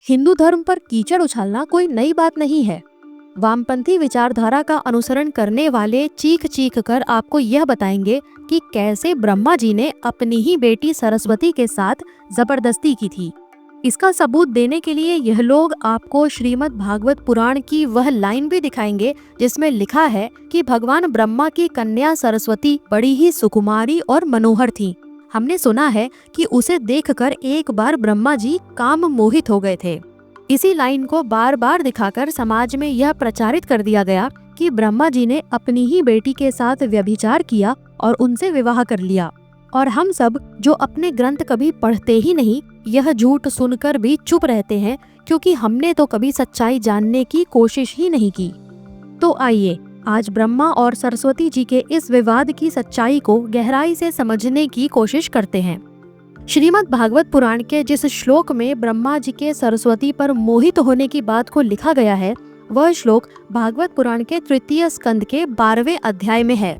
हिंदू धर्म पर कीचड़ उछालना कोई नई बात नहीं है। वामपंथी विचारधारा का अनुसरण करने वाले चीख चीख कर आपको यह बताएंगे कि कैसे ब्रह्मा जी ने अपनी ही बेटी सरस्वती के साथ जबरदस्ती की थी। इसका सबूत देने के लिए यह लोग आपको श्रीमद् भागवत पुराण की वह लाइन भी दिखाएंगे जिसमें लिखा है कि भगवान ब्रह्मा की कन्या सरस्वती बड़ी ही सुकुमारी और मनोहर थी। हमने सुना है कि उसे देखकर एक बार ब्रह्मा जी काम मोहित हो गए थे। इसी लाइन को बार बार दिखाकर समाज में यह प्रचारित कर दिया गया कि ब्रह्मा जी ने अपनी ही बेटी के साथ व्यभिचार किया और उनसे विवाह कर लिया। और हम सब जो अपने ग्रंथ कभी पढ़ते ही नहीं, यह झूठ सुनकर भी चुप रहते हैं क्योंकि हमने तो कभी सच्चाई जानने की कोशिश ही नहीं की। तो आइए आज ब्रह्मा और सरस्वती जी के इस विवाद की सच्चाई को गहराई से समझने की कोशिश करते हैं। श्रीमद् भागवत पुराण के जिस श्लोक में ब्रह्मा जी के सरस्वती पर मोहित होने की बात को लिखा गया है, वह श्लोक भागवत पुराण के तृतीय स्कंद के 12वें अध्याय में है।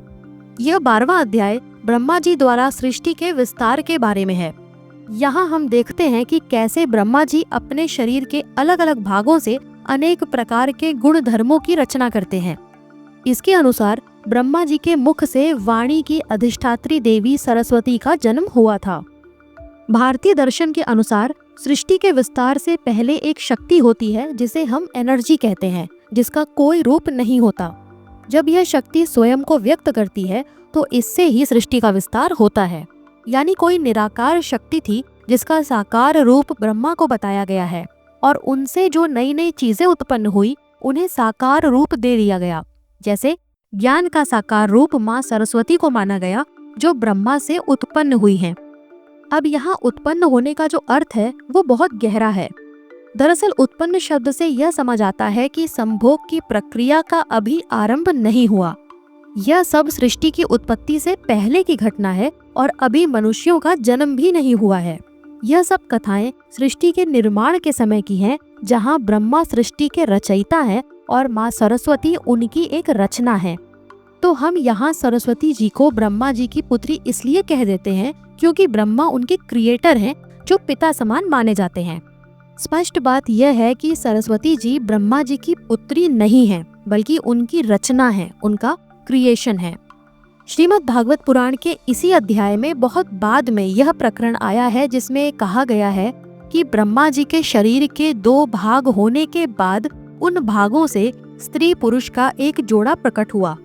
यह 12वां अध्याय ब्रह्मा जी द्वारा सृष्टि के विस्तार के बारे में है। यहाँ हम देखते हैं कि कैसे ब्रह्मा जी अपने शरीर के अलग अलग भागों से अनेक प्रकार के गुण धर्मों की रचना करते हैं। इसके अनुसार ब्रह्मा जी के मुख से वाणी की अधिष्ठात्री देवी सरस्वती का जन्म हुआ था। भारतीय दर्शन के अनुसार सृष्टि के विस्तार से पहले एक शक्ति होती है जिसे हम एनर्जी कहते हैं, जिसका कोई रूप नहीं होता। जब यह शक्ति स्वयं को व्यक्त करती है तो इससे ही सृष्टि का विस्तार होता है। यानी कोई निराकार शक्ति थी जिसका साकार रूप ब्रह्मा को बताया गया है और उनसे जो नई नई चीजें उत्पन्न हुई उन्हें साकार रूप दे दिया गया। जैसे ज्ञान का साकार रूप माँ सरस्वती को माना गया जो ब्रह्मा से उत्पन्न हुई हैं। अब यहाँ उत्पन्न होने का जो अर्थ है वो बहुत गहरा है। दरअसल उत्पन्न शब्द से यह समझ आता है कि संभोग की प्रक्रिया का अभी आरंभ नहीं हुआ। यह सब सृष्टि की उत्पत्ति से पहले की घटना है और अभी मनुष्यों का जन्म भी नहीं हुआ है। यह सब कथाएं सृष्टि के निर्माण के समय की हैं, जहाँ ब्रह्मा सृष्टि के रचयिता है और माँ सरस्वती उनकी एक रचना है। तो हम यहाँ सरस्वती जी को ब्रह्मा जी की पुत्री इसलिए कह देते हैं क्योंकि ब्रह्मा उनके क्रिएटर हैं जो पिता समान माने जाते हैं। स्पष्ट बात यह है कि सरस्वती जी ब्रह्मा जी की पुत्री नहीं है बल्कि उनकी रचना है, उनका क्रिएशन है। श्रीमद् भागवत पुराण के इसी अध्याय में बहुत बाद में यह प्रकरण आया है जिसमें कहा गया है कि ब्रह्मा जी के शरीर के 2 भाग होने के बाद उन भागों से स्त्री पुरुष का एक जोड़ा प्रकट हुआ।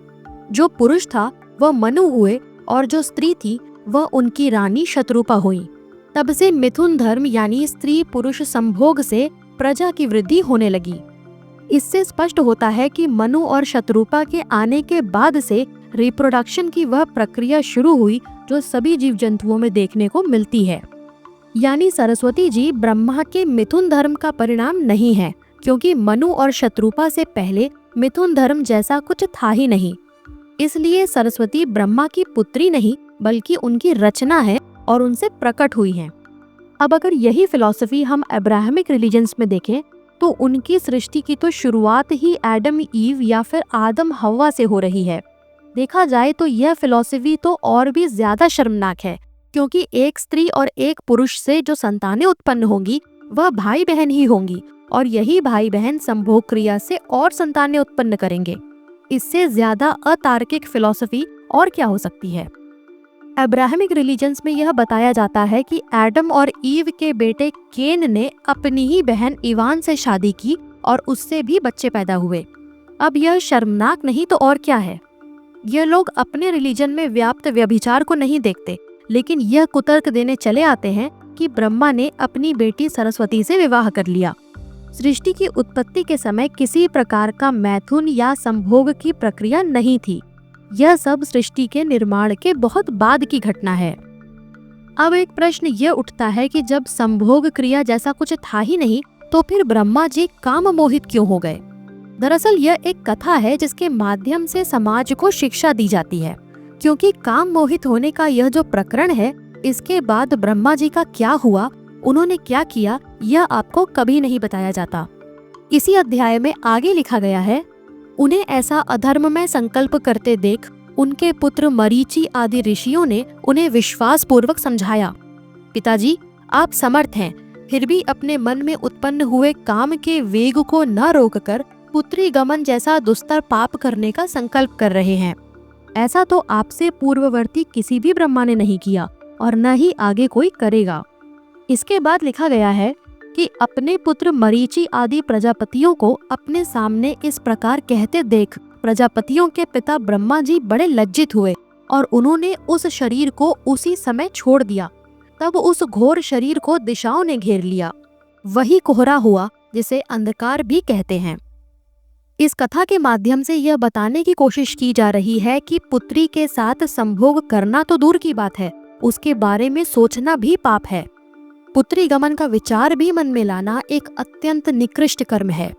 जो पुरुष था वह मनु हुए और जो स्त्री थी वह उनकी रानी शत्रुपा हुई। तब से मिथुन धर्म यानी स्त्री पुरुष संभोग से प्रजा की वृद्धि होने लगी। इससे स्पष्ट होता है कि मनु और शत्रुपा के आने के बाद से रिप्रोडक्शन की वह प्रक्रिया शुरू हुई जो सभी जीव जंतुओं में देखने को मिलती है। यानी सरस्वती जी ब्रह्मा के मिथुन धर्म का परिणाम नहीं है, क्योंकि मनु और शत्रुपा से पहले मिथुन धर्म जैसा कुछ था ही नहीं। इसलिए सरस्वती ब्रह्मा की पुत्री नहीं बल्कि उनकी रचना है और उनसे प्रकट हुई है। अब अगर यही फिलॉसफी हम अब्राहमिक रिलीजन्स में देखें तो उनकी सृष्टि की तो शुरुआत ही एडम ईव या फिर आदम हव्वा से हो रही है। देखा जाए तो यह फिलॉसफी तो और भी ज्यादा शर्मनाक है, क्योंकि एक स्त्री और एक पुरुष से जो संतानें उत्पन्न होंगी वह भाई बहन ही होंगी और यही भाई बहन संभोग क्रिया से और संतानें उत्पन्न करेंगे। इससे ज्यादा अतार्किक फिलॉसफी और क्या हो सकती है। अब्राहमिक रिलीजन्स में यह बताया जाता है कि एडम और ईव के बेटे केन ने अपनी ही बहन इवान से शादी की और उससे भी बच्चे पैदा हुए। अब यह शर्मनाक नहीं तो और क्या है। यह लोग अपने रिलीजन में व्याप्त व्यभिचार को नहीं देखते, लेकिन यह कुतर्क देने चले आते हैं कि ब्रह्मा ने अपनी बेटी सरस्वती से विवाह कर लिया। सृष्टि की उत्पत्ति के समय किसी प्रकार का मैथुन या संभोग की प्रक्रिया नहीं थी। यह सब सृष्टि के निर्माण के बहुत बाद की घटना है। अब एक प्रश्न यह उठता है कि जब संभोग क्रिया जैसा कुछ था ही नहीं तो फिर ब्रह्मा जी काम मोहित क्यों हो गए। दरअसल यह एक कथा है जिसके माध्यम से समाज को शिक्षा दी जाती है, क्योंकि काम मोहित होने का यह जो प्रकरण है इसके बाद ब्रह्मा जी का क्या हुआ, उन्होंने क्या किया, यह आपको कभी नहीं बताया जाता। इसी अध्याय में आगे लिखा गया है, उन्हें ऐसा अधर्म में संकल्प करते देख उनके पुत्र मरीचि आदि ऋषियों ने उन्हें विश्वास पूर्वक समझाया, पिताजी आप समर्थ हैं, फिर भी अपने मन में उत्पन्न हुए काम के वेग को न रोककर पुत्री गमन जैसा दुस्तर पाप करने का संकल्प कर रहे हैं। ऐसा तो आपसे पूर्ववर्ती किसी भी ब्रह्मा ने नहीं किया और न ही आगे कोई करेगा। इसके बाद लिखा गया है कि अपने पुत्र मरीचि आदि प्रजापतियों को अपने सामने इस प्रकार कहते देख प्रजापतियों के पिता ब्रह्मा जी बड़े लज्जित हुए और उन्होंने उस शरीर को उसी समय छोड़ दिया। तब उस घोर शरीर को दिशाओं ने घेर लिया। वही कोहरा हुआ जिसे अंधकार भी कहते हैं। इस कथा के माध्यम से यह बताने की कोशिश की जा रही है कि पुत्री के साथ संभोग करना तो दूर की बात है, उसके बारे में सोचना भी पाप है। पुत्री गमन का विचार भी मन में लाना एक अत्यंत निकृष्ट कर्म है।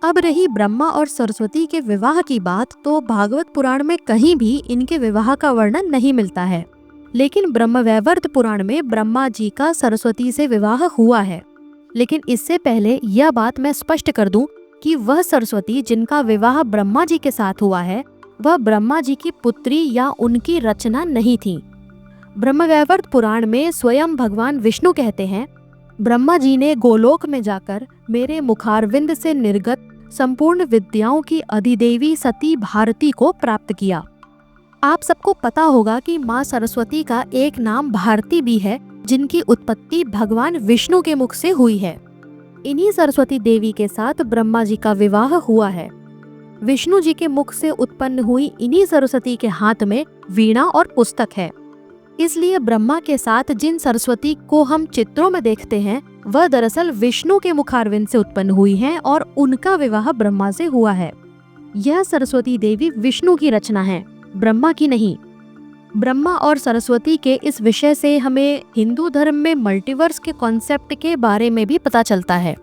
अब रही ब्रह्मा और सरस्वती के विवाह की बात, तो भागवत पुराण में कहीं भी इनके विवाह का वर्णन नहीं मिलता है, लेकिन ब्रह्मवैवर्त पुराण में ब्रह्मा जी का सरस्वती से विवाह हुआ है। लेकिन इससे पहले यह बात मैं स्पष्ट कर दूं कि वह सरस्वती जिनका विवाह ब्रह्मा जी के साथ हुआ है, वह ब्रह्मा जी की पुत्री या उनकी रचना नहीं थी। ब्रह्मवैवर्त पुराण में स्वयं भगवान विष्णु कहते हैं, ब्रह्मा जी ने गोलोक में जाकर मेरे मुखारविंद से निर्गत संपूर्ण विद्याओं की अधिदेवी सती भारती को प्राप्त किया। आप सबको पता होगा कि माँ सरस्वती का एक नाम भारती भी है, जिनकी उत्पत्ति भगवान विष्णु के मुख से हुई है। इन्हीं सरस्वती देवी के साथ ब्रह्मा जी का विवाह हुआ है। विष्णु जी के मुख से उत्पन्न हुई इन्हीं सरस्वती के हाथ में वीणा और पुस्तक है। इसलिए ब्रह्मा के साथ जिन सरस्वती को हम चित्रों में देखते हैं, वह दरअसल विष्णु के मुखारविंद से उत्पन्न हुई हैं और उनका विवाह ब्रह्मा से हुआ है। यह सरस्वती देवी विष्णु की रचना है, ब्रह्मा की नहीं। ब्रह्मा और सरस्वती के इस विषय से हमें हिंदू धर्म में मल्टीवर्स के कॉन्सेप्ट के बारे में भी पता चलता है।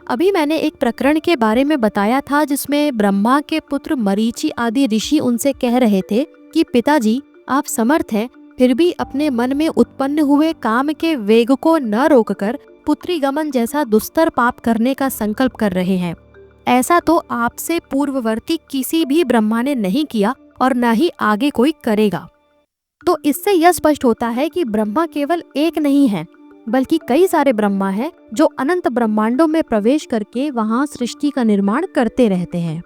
अभी मैंने एक प्रकरण के बारे में बताया था जिसमें ब्रह्मा के पुत्र मरीचि आदि ऋषि उनसे कह रहे थे कि पिताजी, आप समर्थ हैं, फिर भी अपने मन में उत्पन्न हुए काम के वेग को न रोककर पुत्री गमन जैसा दुस्तर पाप करने का संकल्प कर रहे हैं। ऐसा तो आपसे पूर्ववर्ती किसी भी ब्रह्मा ने नहीं किया और न ही आगे कोई करेगा। तो इससे यह स्पष्ट होता है कि ब्रह्मा केवल एक नहीं है, बल्कि कई सारे ब्रह्मा हैं जो अनंत ब्रह्मांडों में प्रवेश करके वहां सृष्टि का निर्माण करते रहते हैं।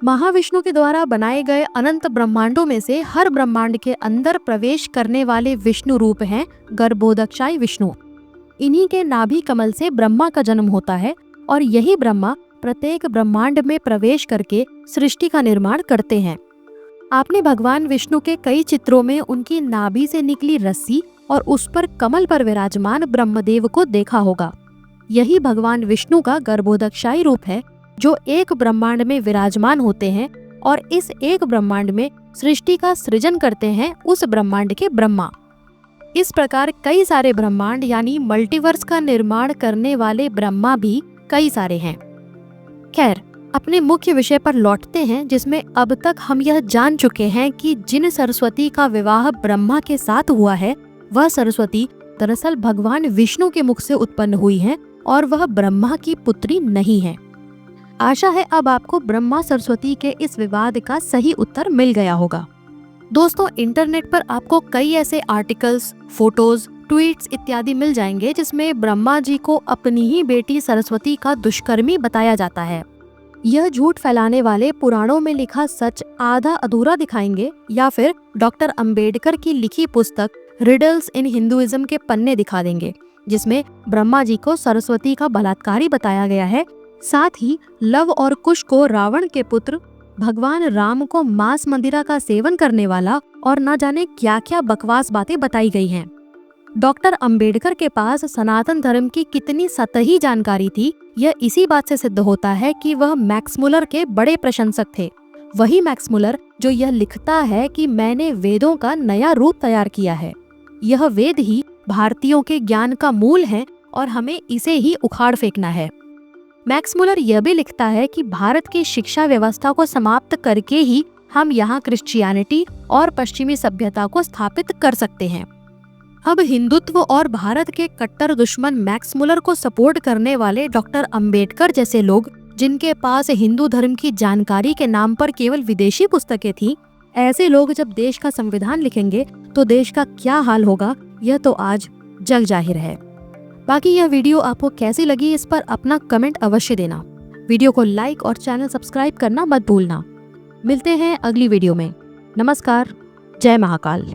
महाविष्णु के द्वारा बनाए गए अनंत ब्रह्मांडों में से हर ब्रह्मांड के अंदर प्रवेश करने वाले विष्णु रूप हैं गर्भोदक्षाई विष्णु। इन्हीं के नाभि कमल से ब्रह्मा का जन्म होता है और यही ब्रह्मा प्रत्येक ब्रह्मांड में प्रवेश करके सृष्टि का निर्माण करते हैं। आपने भगवान विष्णु के कई चित्रों में उनकी नाभि से निकली रस्सी और उस पर कमल पर विराजमान ब्रह्मदेव को देखा होगा। यही भगवान विष्णु का गर्भोदक्षाई रूप है, जो एक ब्रह्मांड में विराजमान होते हैं और इस एक ब्रह्मांड में सृष्टि का सृजन करते हैं उस ब्रह्मांड के ब्रह्मा। इस प्रकार कई सारे ब्रह्मांड यानी मल्टीवर्स का निर्माण करने वाले ब्रह्मा भी कई सारे हैं। खैर, अपने मुख्य विषय पर लौटते हैं, जिसमें अब तक हम यह जान चुके हैं कि जिन सरस्वती का विवाह ब्रह्मा के साथ हुआ है, वह सरस्वती दरअसल भगवान विष्णु के मुख से उत्पन्न हुई है और वह ब्रह्मा की पुत्री नहीं है। आशा है अब आपको ब्रह्मा सरस्वती के इस विवाद का सही उत्तर मिल गया होगा। दोस्तों, इंटरनेट पर आपको कई ऐसे आर्टिकल्स, फोटोज, ट्वीट्स इत्यादि मिल जाएंगे जिसमें ब्रह्मा जी को अपनी ही बेटी सरस्वती का दुष्कर्मी बताया जाता है। यह झूठ फैलाने वाले पुराणों में लिखा सच आधा अधूरा दिखाएंगे या फिर डॉक्टर अंबेडकर की लिखी पुस्तक रिडल्स इन हिंदुइज्म के पन्ने दिखा देंगे, जिसमें ब्रह्मा जी को सरस्वती का बलात्कारी बताया गया है। साथ ही लव और कुश को रावण के पुत्र, भगवान राम को मांस मंदिरा का सेवन करने वाला और न जाने क्या क्या बकवास बातें बताई गई हैं। डॉक्टर अंबेडकर के पास सनातन धर्म की कितनी सतही जानकारी थी, यह इसी बात से सिद्ध होता है कि वह मैक्स मुलर के बड़े प्रशंसक थे। वही मैक्स मुलर जो यह लिखता है कि मैंने वेदों का नया रूप तैयार किया है। यह वेद ही भारतीयों के ज्ञान का मूल है और हमें इसे ही उखाड़ फेंकना है। मैक्स मुलर यह भी लिखता है कि भारत की शिक्षा व्यवस्था को समाप्त करके ही हम यहाँ क्रिश्चियनिटी और पश्चिमी सभ्यता को स्थापित कर सकते हैं। अब हिंदुत्व और भारत के कट्टर दुश्मन मैक्स मुलर को सपोर्ट करने वाले डॉक्टर अंबेडकर जैसे लोग, जिनके पास हिंदू धर्म की जानकारी के नाम पर केवल विदेशी पुस्तकें थीं, ऐसे लोग जब देश का संविधान लिखेंगे तो देश का क्या हाल होगा, यह तो आज जग जाहिर है। बाकी यह वीडियो आपको कैसी लगी इस पर अपना कमेंट अवश्य देना। वीडियो को लाइक और चैनल सब्सक्राइब करना मत भूलना। मिलते हैं अगली वीडियो में। नमस्कार। जय महाकाल।